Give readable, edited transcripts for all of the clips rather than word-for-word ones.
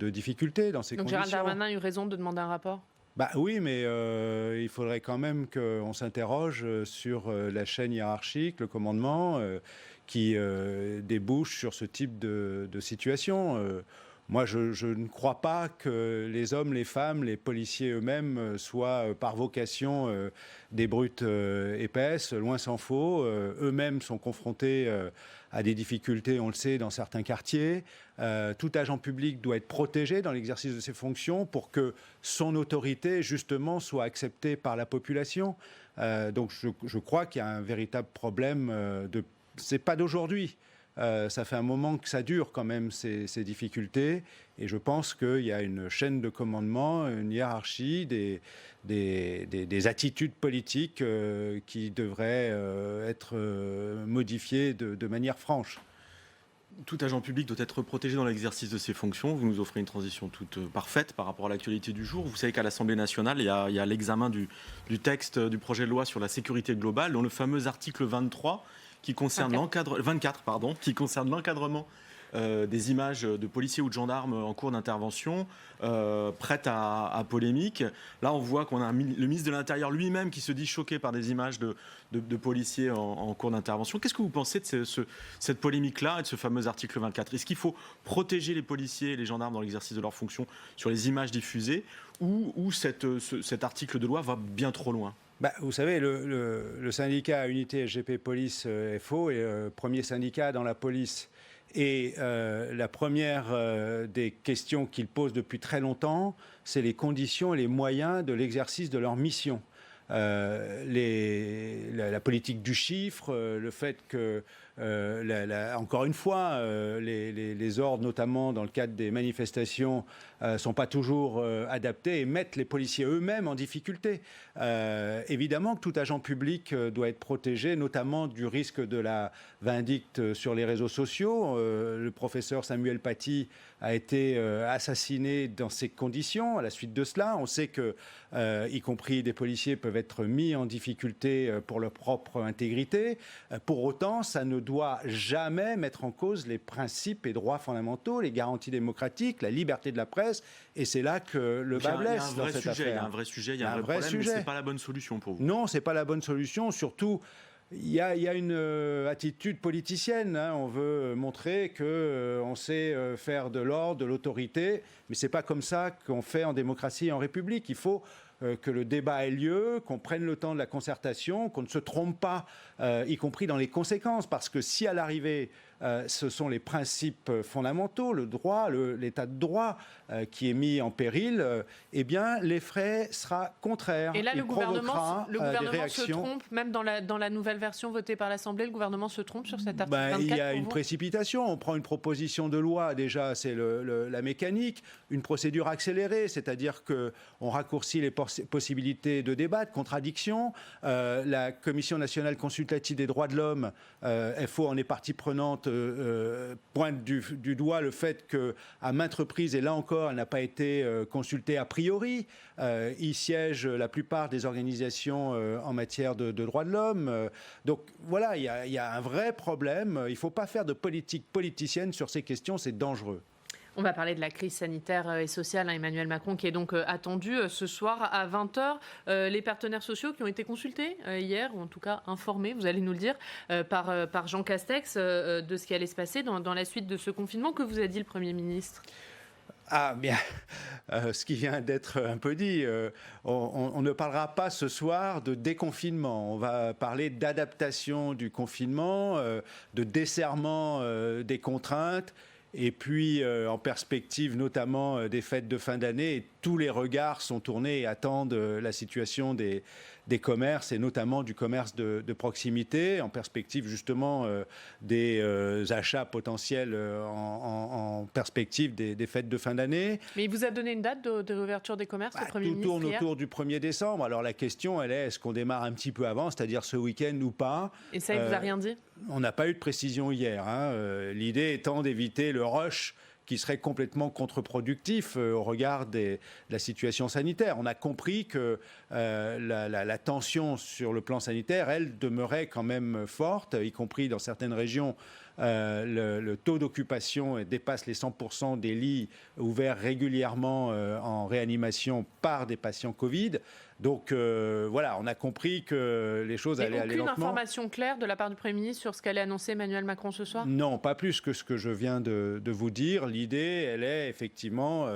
de difficultés dans ces Donc conditions. Gérald Darmanin a eu raison de demander un rapport ? Bah oui, mais il faudrait quand même qu'on s'interroge sur la chaîne hiérarchique, le commandement, qui débouche sur ce type de situation. Moi, je ne crois pas que les hommes, les femmes, les policiers eux-mêmes soient par vocation des brutes épaisses, loin s'en faut. Eux-mêmes sont confrontés à des difficultés, on le sait, dans certains quartiers. Tout agent public doit être protégé dans l'exercice de ses fonctions pour que son autorité, justement, soit acceptée par la population. Donc je crois qu'il y a un véritable problème c'est pas d'aujourd'hui. Ça fait un moment que ça dure quand même, ces difficultés. Et je pense qu'il y a une chaîne de commandement, une hiérarchie, des attitudes politiques qui devraient être modifiées de manière franche. Tout agent public doit être protégé dans l'exercice de ses fonctions. Vous nous offrez une transition toute parfaite par rapport à l'actualité du jour. Vous savez qu'à l'Assemblée nationale, il y a l'examen du texte du projet de loi sur la sécurité globale, dont le fameux article 23 qui concerne 24, qui concerne l'encadrement des images de policiers ou de gendarmes en cours d'intervention, prêtes à polémique. Là, on voit qu'on a le ministre de l'Intérieur lui-même qui se dit choqué par des images de policiers en cours d'intervention. Qu'est-ce que vous pensez de cette polémique-là et de ce fameux article 24 ? Est-ce qu'il faut protéger les policiers et les gendarmes dans l'exercice de leurs fonctions sur les images diffusées ou cet article de loi va bien trop loin ? Vous savez, le syndicat Unité SGP Police FO est le premier syndicat dans la police. Et la première des questions qu'ils posent depuis très longtemps, c'est les conditions et les moyens de l'exercice de leur mission. La politique du chiffre, le fait que, encore une fois, les ordres, notamment dans le cadre des manifestations, sont pas toujours adaptés et mettent les policiers eux-mêmes en difficulté. Évidemment que tout agent public doit être protégé, notamment du risque de la vindicte sur les réseaux sociaux. Le professeur Samuel Paty a été assassiné dans ces conditions. À la suite de cela, on sait que, y compris des policiers, peuvent être mis en difficulté pour leur propre intégrité. Pour autant, ça ne doit jamais mettre en cause les principes et droits fondamentaux, les garanties démocratiques, la liberté de la presse. Et c'est là que le bas blesse dans cette affaire. Il y a un vrai sujet, il y a un vrai problème, mais ce n'est pas la bonne solution pour vous. Non, ce n'est pas la bonne solution, surtout... Il y a une attitude politicienne. On veut montrer qu'on sait faire de l'ordre, de l'autorité, mais ce n'est pas comme ça qu'on fait en démocratie et en République. Il faut que le débat ait lieu, qu'on prenne le temps de la concertation, qu'on ne se trompe pas, y compris dans les conséquences, parce que si à l'arrivée, ce sont les principes fondamentaux, le droit, l'état de droit qui est mis en péril, eh bien l'effet sera contraire. Et là, le gouvernement se trompe, même dans la nouvelle version votée par l'Assemblée, le gouvernement se trompe sur cet article 24 Il y a une précipitation. On prend une proposition de loi, déjà, c'est la mécanique, une procédure accélérée, c'est-à-dire qu'on raccourcit les possibilités de débat, de contradiction. La Commission nationale consultative des droits de l'homme, FO en est partie prenante, pointe du doigt le fait qu'à maintes reprises, et là encore, elle n'a pas été consultée a priori, y siègent la plupart des organisations en matière de droits de l'homme. Donc voilà, il y a un vrai problème. Il ne faut pas faire de politique politicienne sur ces questions, c'est dangereux. On va parler de la crise sanitaire et sociale. Emmanuel Macron qui est donc attendu ce soir à 20h. Les partenaires sociaux qui ont été consultés hier, ou en tout cas informés, vous allez nous le dire, par Jean Castex de ce qui allait se passer dans la suite de ce confinement. Que vous a dit le Premier ministre ? Ah bien, ce qui vient d'être un peu dit, on ne parlera pas ce soir de déconfinement, on va parler d'adaptation du confinement, de desserrement des contraintes, et puis en perspective notamment des fêtes de fin d'année, tous les regards sont tournés et attendent la situation des commerces et notamment du commerce de proximité en perspective justement des achats potentiels en perspective des fêtes de fin d'année. Mais il vous a donné une date de réouverture des commerces, le Premier ministre, Tout tourne autour du 1er décembre. Alors la question, elle est, est-ce qu'on démarre un petit peu avant, c'est-à-dire ce week-end ou pas ? Et ça, il vous a rien dit ? On n'a pas eu de précision hier. L'idée étant d'éviter le rush qui serait complètement contre-productif au regard de la situation sanitaire. On a compris que la tension sur le plan sanitaire, elle, demeurait quand même forte, y compris dans certaines régions le taux d'occupation dépasse les 100% des lits ouverts régulièrement en réanimation par des patients Covid. Donc voilà, on a compris que les choses allaient aller lentement. Aucune information claire de la part du Premier ministre sur ce qu'allait annoncer Emmanuel Macron ce soir ? Non, pas plus que ce que je viens de vous dire. L'idée, elle est effectivement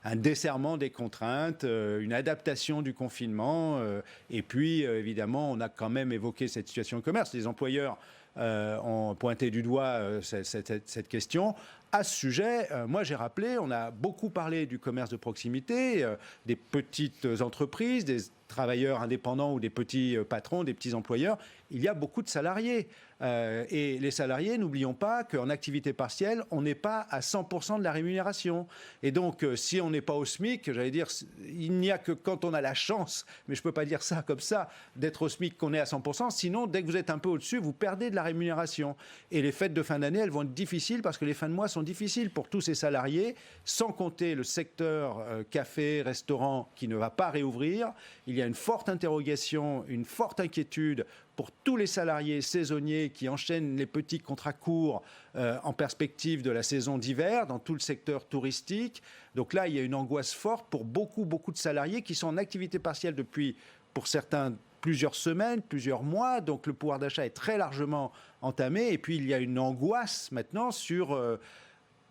un desserrement des contraintes, une adaptation du confinement. Et puis, évidemment, on a quand même évoqué cette situation de commerce. Les employeurs ont pointé du doigt cette question. À ce sujet, moi j'ai rappelé, on a beaucoup parlé du commerce de proximité, des petites entreprises, des travailleurs indépendants ou des petits patrons, des petits employeurs. Il y a beaucoup de salariés. Et les salariés, n'oublions pas qu'en activité partielle, on n'est pas à 100% de la rémunération. Et donc, si on n'est pas au SMIC, j'allais dire, il n'y a que quand on a la chance, mais je ne peux pas dire ça comme ça, d'être au SMIC qu'on est à 100%. Sinon, dès que vous êtes un peu au-dessus, vous perdez de la rémunération. Et les fêtes de fin d'année, elles vont être difficiles parce que les fins de mois sont difficiles pour tous ces salariés, sans compter le secteur café, restaurant qui ne va pas réouvrir. Il y a une forte interrogation, une forte inquiétude pour tous les salariés saisonniers qui enchaînent les petits contrats courts en perspective de la saison d'hiver dans tout le secteur touristique. Donc là, il y a une angoisse forte pour beaucoup de salariés qui sont en activité partielle depuis, pour certains, plusieurs semaines, plusieurs mois. Donc le pouvoir d'achat est très largement entamé. Et puis il y a une angoisse maintenant sur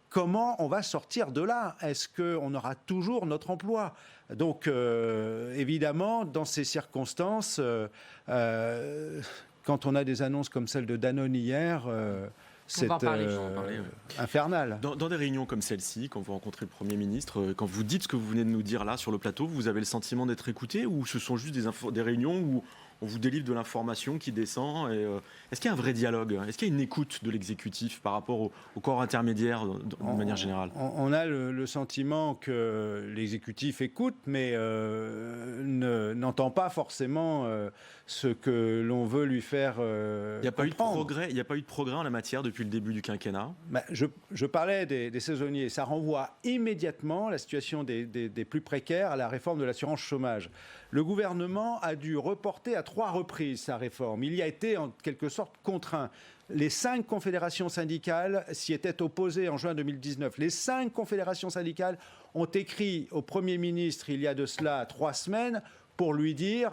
comment on va sortir de là. Est-ce qu'on aura toujours notre emploi ? Donc, évidemment, dans ces circonstances, quand on a des annonces comme celle de Danone hier, c'est infernal. Dans des réunions comme celle-ci, quand vous rencontrez le Premier ministre, quand vous dites ce que vous venez de nous dire là sur le plateau, vous avez le sentiment d'être écouté ou ce sont juste des réunions où on vous délivre de l'information qui descend est-ce qu'il y a un vrai dialogue ? Est-ce qu'il y a une écoute de l'exécutif par rapport au corps intermédiaire de manière générale ? On a le sentiment que l'exécutif écoute, mais n'entend pas forcément ce que l'on veut lui faire Il n'y a pas eu de progrès en la matière depuis le début du quinquennat ? Je parlais des saisonniers. Ça renvoie immédiatement la situation des plus précaires à la réforme de l'assurance chômage. Le gouvernement a dû reporter à 3 reprises sa réforme. Il y a été en quelque sorte contraint. Les 5 confédérations syndicales s'y étaient opposées en juin 2019. Les 5 confédérations syndicales ont écrit au Premier ministre il y a de cela 3 semaines pour lui dire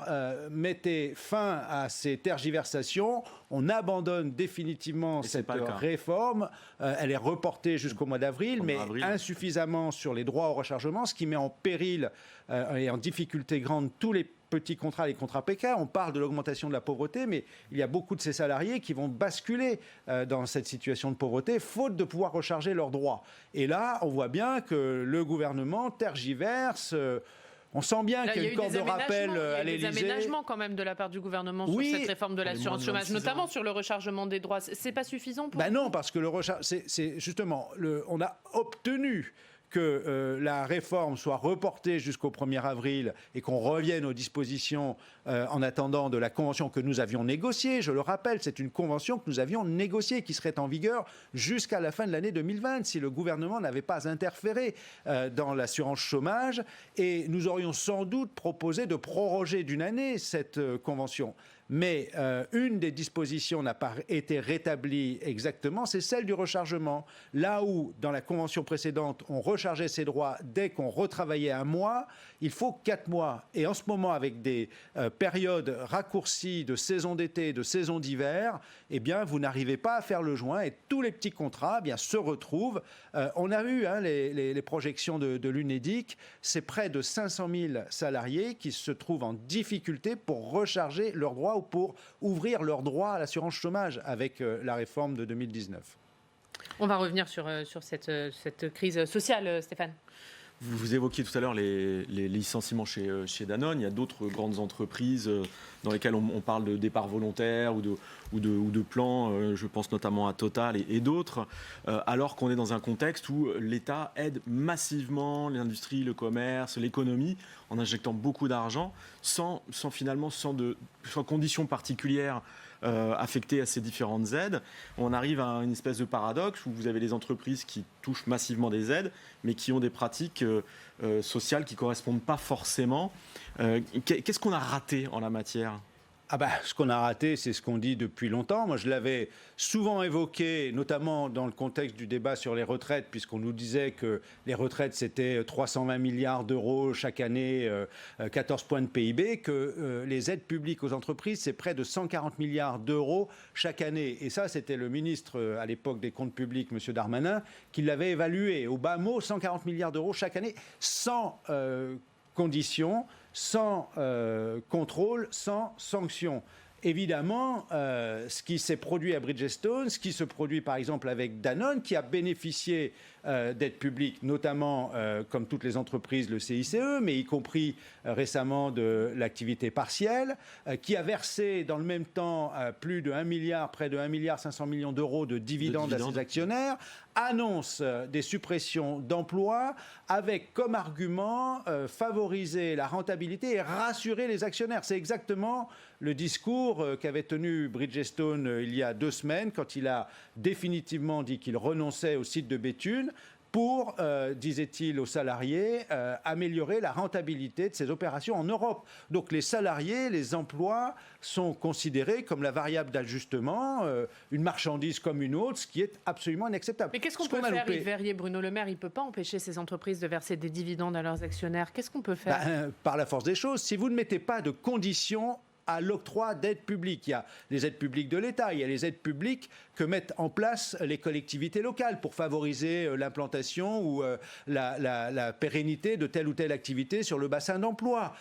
mettez fin à ces tergiversations, on abandonne définitivement cette réforme, elle est reportée jusqu'au mois d'avril, mais insuffisamment sur les droits au rechargement, ce qui met en péril et en difficulté grande tous les petits contrats, les contrats précaires. On parle de l'augmentation de la pauvreté, mais il y a beaucoup de ces salariés qui vont basculer dans cette situation de pauvreté, faute de pouvoir recharger leurs droits. Et là, on voit bien que le gouvernement tergiverse. On sent bien qu'il y a une corde de rappel à l'Élysée. Il y a des aménagements quand même de la part du gouvernement sur cette réforme de l'assurance chômage, notamment sur le rechargement des droits. C'est pas suffisant pour vous ? Non, parce que le rechargement, c'est justement, on a obtenu que la réforme soit reportée jusqu'au 1er avril et qu'on revienne aux dispositions en attendant de la convention que nous avions négociée. Je le rappelle, c'est une convention que nous avions négociée qui serait en vigueur jusqu'à la fin de l'année 2020 si le gouvernement n'avait pas interféré dans l'assurance chômage. Et nous aurions sans doute proposé de proroger d'1 année cette convention. Mais une des dispositions n'a pas été rétablie exactement, c'est celle du rechargement. Là où, dans la convention précédente, on rechargeait ses droits dès qu'on retravaillait 1 mois, il faut 4 mois. Et en ce moment, avec des périodes raccourcies de saison d'été, de saison d'hiver, eh bien, vous n'arrivez pas à faire le joint et tous les petits contrats eh bien, se retrouvent. On a eu les projections de l'UNEDIC, c'est près de 500 000 salariés qui se trouvent en difficulté pour recharger leurs droits ou pour ouvrir leurs droits à l'assurance chômage avec la réforme de 2019. On va revenir sur cette crise sociale, Stéphane. Vous évoquiez tout à l'heure les licenciements chez Danone. Il y a d'autres grandes entreprises dans lesquelles on parle de départ volontaire ou de plans. Je pense notamment à Total et d'autres. Alors qu'on est dans un contexte où l'État aide massivement l'industrie, le commerce, l'économie en injectant beaucoup d'argent sans conditions particulières affectées à ces différentes aides. On arrive à une espèce de paradoxe où vous avez des entreprises qui touchent massivement des aides, mais qui ont des pratiques sociales qui ne correspondent pas forcément. Qu'est-ce qu'on a raté en la matière ? Ce qu'on a raté, c'est ce qu'on dit depuis longtemps. Moi, je l'avais souvent évoqué, notamment dans le contexte du débat sur les retraites, puisqu'on nous disait que les retraites, c'était 320 milliards d'euros chaque année, 14 points de PIB, que les aides publiques aux entreprises, c'est près de 140 milliards d'euros chaque année. Et ça, c'était le ministre à l'époque des comptes publics, M. Darmanin, qui l'avait évalué. Au bas mot, 140 milliards d'euros chaque année, sans conditions, sans contrôle, sans sanction. Évidemment, ce qui s'est produit à Bridgestone, ce qui se produit par exemple avec Danone, qui a bénéficié d'aides publiques, notamment, comme toutes les entreprises, le CICE, mais y compris récemment de l'activité partielle, qui a versé dans le même temps plus de 1 milliard, près de 1 milliard 500 millions d'euros de dividendes à ses actionnaires, annonce des suppressions d'emplois avec comme argument favoriser la rentabilité et rassurer les actionnaires. C'est exactement le discours qu'avait tenu Bridgestone il y a 2 semaines quand il a définitivement dit qu'il renonçait au site de Béthune pour, disait-il aux salariés, améliorer la rentabilité de ses opérations en Europe. Donc les salariés, les emplois sont considérés comme la variable d'ajustement, une marchandise comme une autre, ce qui est absolument inacceptable. Mais qu'est-ce qu'on peut faire, Yves Verrier? Bruno Le Maire, il ne peut pas empêcher ces entreprises de verser des dividendes à leurs actionnaires. Qu'est-ce qu'on peut faire? Par la force des choses, si vous ne mettez pas de conditions à l'octroi d'aides publiques. Il y a les aides publiques de l'État, il y a les aides publiques que mettent en place les collectivités locales pour favoriser l'implantation ou la pérennité de telle ou telle activité sur le bassin d'emploi.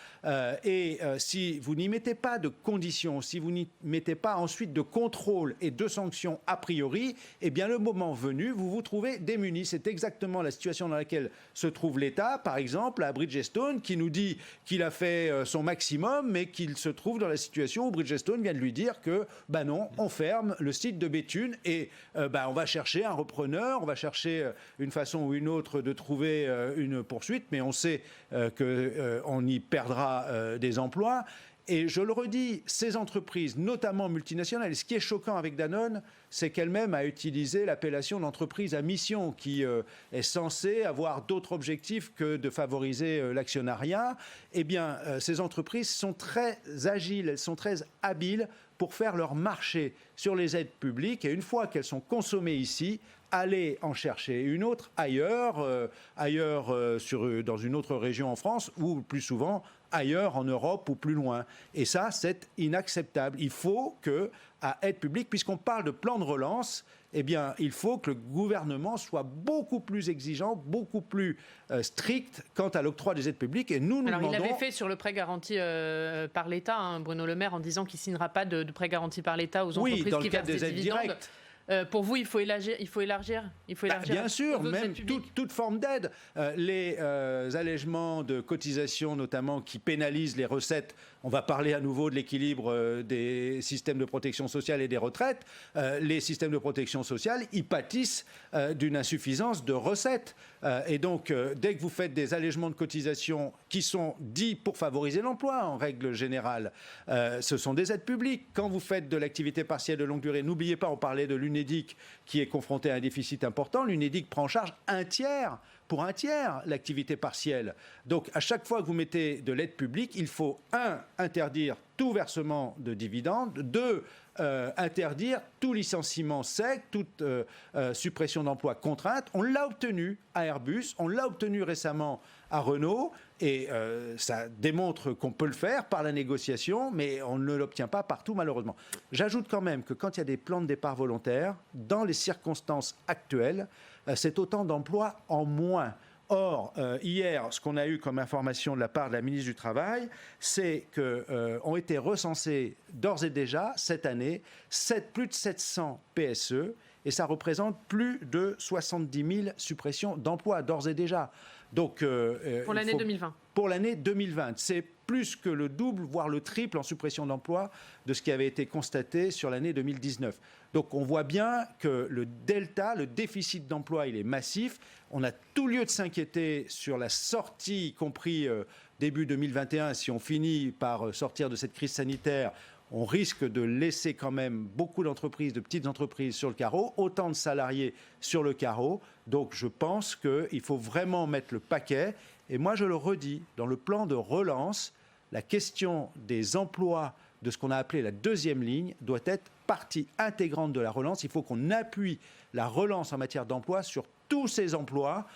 Si vous n'y mettez pas de conditions, si vous n'y mettez pas ensuite de contrôle et de sanctions a priori, eh bien le moment venu, vous vous trouvez démunis. C'est exactement la situation dans laquelle se trouve l'État, par exemple à Bridgestone, qui nous dit qu'il a fait son maximum, mais qu'il se trouve dans la situation où Bridgestone vient de lui dire que, non, on ferme le site de Béthune et on va chercher un repreneur, on va chercher une façon ou une autre de trouver une poursuite, mais on sait qu'on y perdra des emplois. Et je le redis, ces entreprises, notamment multinationales, et ce qui est choquant avec Danone, c'est qu'elle-même a utilisé l'appellation d'entreprise à mission, qui est censée avoir d'autres objectifs que de favoriser l'actionnariat. Eh bien, ces entreprises sont très agiles, elles sont très habiles pour faire leur marché sur les aides publiques. Et une fois qu'elles sont consommées ici, aller en chercher une autre ailleurs, dans une autre région en France, ou plus souvent ailleurs en Europe ou plus loin. Et ça, c'est inacceptable. Il faut qu'à aide publique, puisqu'on parle de plan de relance, eh bien, il faut que le gouvernement soit beaucoup plus exigeant, beaucoup plus strict quant à l'octroi des aides publiques. Et nous demandons... Il l'avait fait sur le prêt garanti par l'État, Bruno Le Maire, en disant qu'il ne signera pas de prêt garanti par l'État aux entreprises qui versent des dividendes. Directes. Pour vous, il faut élargir. Bien sûr, même toute forme d'aide. Les allègements de cotisations, notamment, qui pénalisent les recettes. On va parler à nouveau de l'équilibre des systèmes de protection sociale et des retraites. Les systèmes de protection sociale, ils pâtissent d'une insuffisance de recettes. Et donc, dès que vous faites des allègements de cotisations qui sont dits pour favoriser l'emploi, en règle générale, ce sont des aides publiques. Quand vous faites de l'activité partielle de longue durée, n'oubliez pas, on parlait de l'UNEDIC qui est confronté à un déficit important. L'UNEDIC prend en charge pour un tiers l'activité partielle. Donc, à chaque fois que vous mettez de l'aide publique, il faut, 1, interdire tout versement de dividendes, 2, interdire tout licenciement sec, toute suppression d'emplois contrainte. On l'a obtenu à Airbus, on l'a obtenu récemment à Renault, et ça démontre qu'on peut le faire par la négociation, mais on ne l'obtient pas partout, malheureusement. J'ajoute quand même que quand il y a des plans de départ volontaires, dans les circonstances actuelles, c'est autant d'emplois en moins. Or, hier, ce qu'on a eu comme information de la part de la ministre du Travail, c'est qu'ont été recensés d'ores et déjà, cette année, plus de 700 PSE, et ça représente plus de 70 000 suppressions d'emplois, d'ores et déjà. Donc, pour l'année 2020. Pour l'année 2020. C'est plus que le double, voire le triple en suppression d'emplois de ce qui avait été constaté sur l'année 2019. Donc on voit bien que le delta, le déficit d'emploi, il est massif. On a tout lieu de s'inquiéter sur la sortie, y compris début 2021, si on finit par sortir de cette crise sanitaire. On risque de laisser quand même beaucoup d'entreprises, de petites entreprises sur le carreau, autant de salariés sur le carreau. Donc je pense qu'il faut vraiment mettre le paquet. Et moi je le redis, dans le plan de relance, la question des emplois de ce qu'on a appelé la deuxième ligne doit être partie intégrante de la relance. Il faut qu'on appuie la relance en matière d'emploi sur tous ces emplois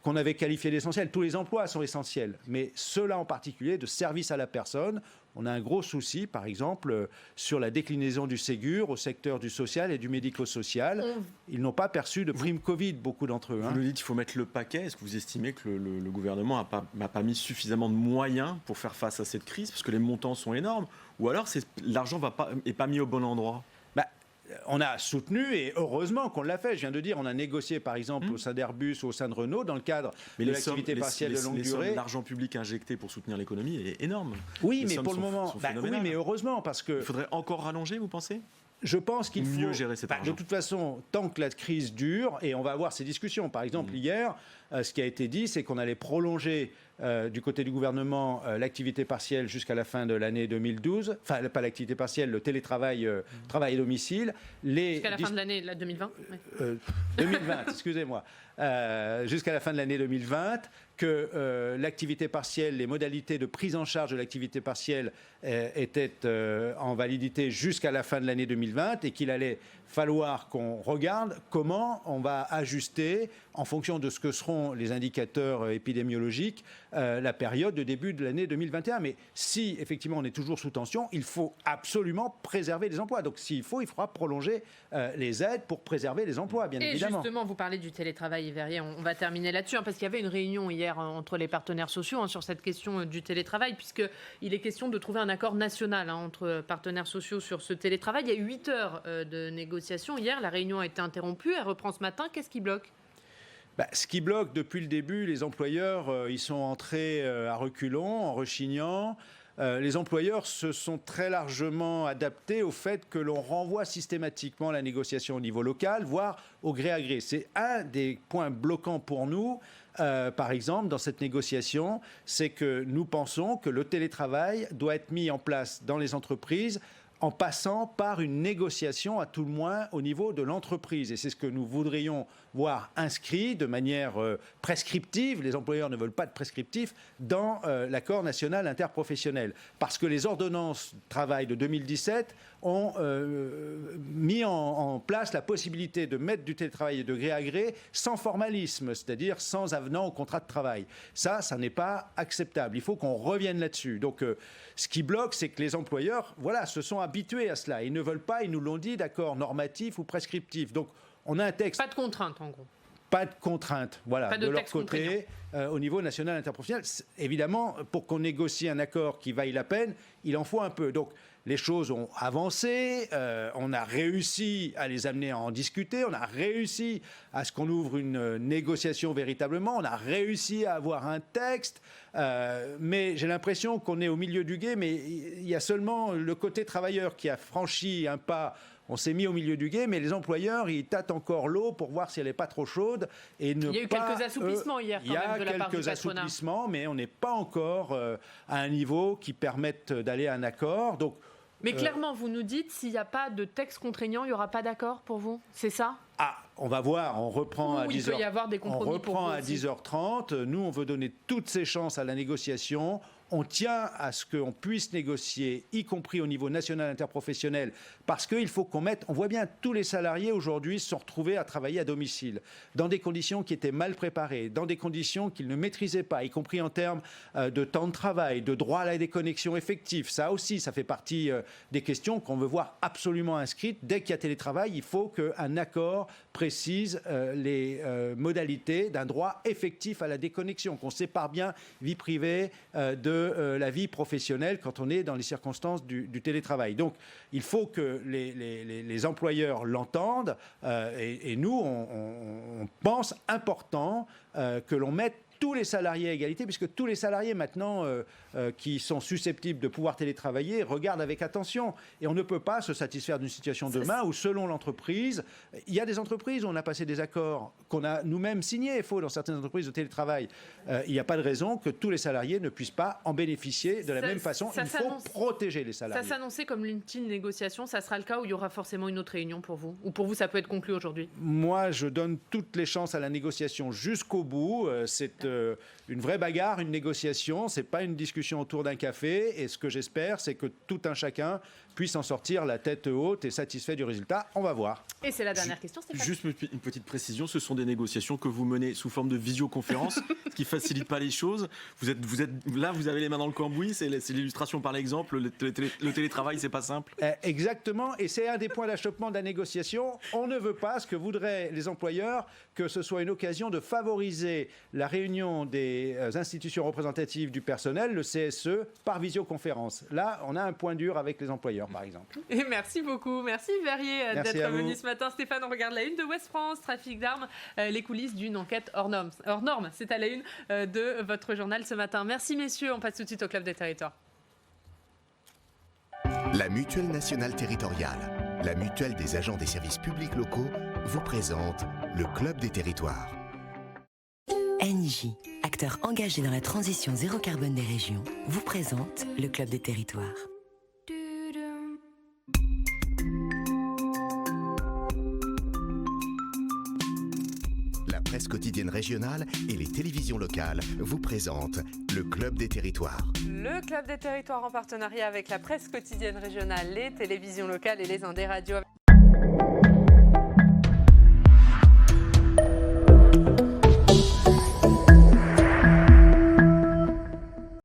qu'on avait qualifiés d'essentiels. Tous les emplois sont essentiels, mais ceux-là en particulier de service à la personne. On a un gros souci, par exemple, sur la déclinaison du Ségur au secteur du social et du médico-social. Ils n'ont pas perçu de prime Covid, beaucoup d'entre eux. Vous nous dites qu'il faut mettre le paquet. Est-ce que vous estimez que le gouvernement n'a pas mis suffisamment de moyens pour faire face à cette crise, parce que les montants sont énormes, ou alors l'argent n'est pas mis au bon endroit? On a soutenu, et heureusement qu'on l'a fait. Je viens de dire, on a négocié par exemple au sein d'Airbus ou au sein de Renault dans le cadre de l'activité partielle de longue durée. L'argent public injecté pour soutenir l'économie est énorme. Oui, mais pour le moment, oui, mais heureusement, parce que... Il faudrait encore rallonger, vous pensez ? Je pense qu'il faut mieux gérer cet argent. De toute façon, tant que la crise dure, et on va avoir ces discussions. Par exemple, hier, ce qui a été dit, c'est qu'on allait prolonger du côté du gouvernement l'activité partielle jusqu'à la fin de l'année 2012. Enfin, pas l'activité partielle, le télétravail, travail à domicile. Jusqu'à la fin de l'année 2020 2020, excusez-moi. Jusqu'à la fin de l'année 2020, que l'activité partielle, les modalités de prise en charge de l'activité partielle étaient en validité jusqu'à la fin de l'année 2020 et qu'il allait falloir qu'on regarde comment on va ajuster, en fonction de ce que seront les indicateurs épidémiologiques, la période de début de l'année 2021. Mais si, effectivement, on est toujours sous tension, il faut absolument préserver les emplois. Donc, s'il faut, il faudra prolonger les aides pour préserver les emplois, bien évidemment. Et justement, vous parlez du télétravail, Verrier, on va terminer là-dessus, parce qu'il y avait une réunion hier entre les partenaires sociaux sur cette question du télétravail, puisqu'il est question de trouver un accord national entre partenaires sociaux sur ce télétravail. Il y a eu 8 heures de négociation hier, la réunion a été interrompue, elle reprend ce matin. Qu'est-ce qui bloque ? Ce qui bloque depuis le début, les employeurs, ils sont entrés à reculons, en rechignant. Les employeurs se sont très largement adaptés au fait que l'on renvoie systématiquement la négociation au niveau local, voire au gré à gré. C'est un des points bloquants pour nous, par exemple, dans cette négociation, c'est que nous pensons que le télétravail doit être mis en place dans les entreprises en passant par une négociation, à tout le moins au niveau de l'entreprise. Et c'est ce que nous voudrions voir inscrit de manière prescriptive, les employeurs ne veulent pas de prescriptif, dans l'accord national interprofessionnel. Parce que les ordonnances de travail de 2017 ont mis en place la possibilité de mettre du télétravail de gré à gré sans formalisme, c'est-à-dire sans avenant au contrat de travail. Ça n'est pas acceptable. Il faut qu'on revienne là-dessus. Donc, ce qui bloque, c'est que les employeurs, se sont habitués à cela. Ils ne veulent pas, ils nous l'ont dit, d'accord normatif ou prescriptif. Donc, on a un texte. Pas de contrainte, en gros. Pas de contrainte, pas de leur côté, au niveau national interprofessionnel. Évidemment, pour qu'on négocie un accord qui vaille la peine, il en faut un peu. Donc, les choses ont avancé, on a réussi à les amener à en discuter, on a réussi à ce qu'on ouvre une négociation véritablement, on a réussi à avoir un texte, mais j'ai l'impression qu'on est au milieu du gué, mais il y a seulement le côté travailleur qui a franchi un pas. On s'est mis au milieu du gué, mais les employeurs, ils tâtent encore l'eau pour voir si elle n'est pas trop chaude. Et il y a eu quelques assouplissements hier, quand même, de la part du patronat. Il y a quelques assouplissements, mais on n'est pas encore à un niveau qui permette d'aller à un accord. Donc, mais clairement, vous nous dites, s'il n'y a pas de texte contraignant, il n'y aura pas d'accord pour vous ? C'est ça ? On va voir, on reprend à 10h. Il peut y avoir des compromis. On reprend à 10h30. Nous, on veut donner toutes ces chances à la négociation. On tient à ce qu'on puisse négocier, y compris au niveau national interprofessionnel, parce qu'il faut qu'on mette... On voit bien, tous les salariés aujourd'hui se sont retrouvés à travailler à domicile, dans des conditions qui étaient mal préparées, dans des conditions qu'ils ne maîtrisaient pas, y compris en termes de temps de travail, de droit à la déconnexion effective. Ça aussi, ça fait partie des questions qu'on veut voir absolument inscrites. Dès qu'il y a télétravail, il faut qu'un accord précise les modalités d'un droit effectif à la déconnexion, qu'on sépare bien vie privée de la vie professionnelle quand on est dans les circonstances du télétravail. Donc, il faut que les employeurs l'entendent et nous, on pense important que l'on mette tous les salariés à égalité, puisque tous les salariés maintenant qui sont susceptibles de pouvoir télétravailler regardent avec attention. Et on ne peut pas se satisfaire d'une situation demain où, selon l'entreprise, il y a des entreprises où on a passé des accords qu'on a nous-mêmes signés, dans certaines entreprises de télétravail. Il n'y a pas de raison que tous les salariés ne puissent pas en bénéficier de la même façon. Il faut protéger les salariés. Ça s'annonçait comme l'ultime négociation. Ça sera le cas où il y aura forcément une autre réunion pour vous ? Ou pour vous, ça peut être conclu aujourd'hui ? Moi, je donne toutes les chances à la négociation jusqu'au bout. C'est une vraie bagarre, une négociation. C'est pas une discussion autour d'un café. Et ce que j'espère, c'est que tout un chacun puisse en sortir la tête haute et satisfait du résultat. On va voir. Et c'est la dernière question, Stéphane. Juste une petite précision, ce sont des négociations que vous menez sous forme de visioconférence, ce qui facilite pas les choses. Vous êtes là, vous avez les mains dans le cambouis, c'est l'illustration par l'exemple. Le télétravail, c'est pas simple. Exactement, et c'est un des points d'achoppement de la négociation. On ne veut pas, ce que voudraient les employeurs, que ce soit une occasion de favoriser la réunion des institutions représentatives du personnel, le CSE, par visioconférence. Là, on a un point dur avec les employeurs, par exemple. Et merci beaucoup. Merci Verrier d'être venu ce matin. Stéphane, on regarde la une de Ouest France, trafic d'armes, les coulisses d'une enquête hors norme. C'est à la une de votre journal ce matin. Merci messieurs, on passe tout de suite au Club des Territoires. La Mutuelle Nationale Territoriale, la mutuelle des agents des services publics locaux, vous présente le Club des Territoires. ENGIE, acteur engagé dans la transition zéro carbone des régions, vous présente le Club des Territoires. La presse quotidienne régionale et les télévisions locales vous présentent le Club des Territoires. Le Club des Territoires en partenariat avec la presse quotidienne régionale, les télévisions locales et les Indés radios.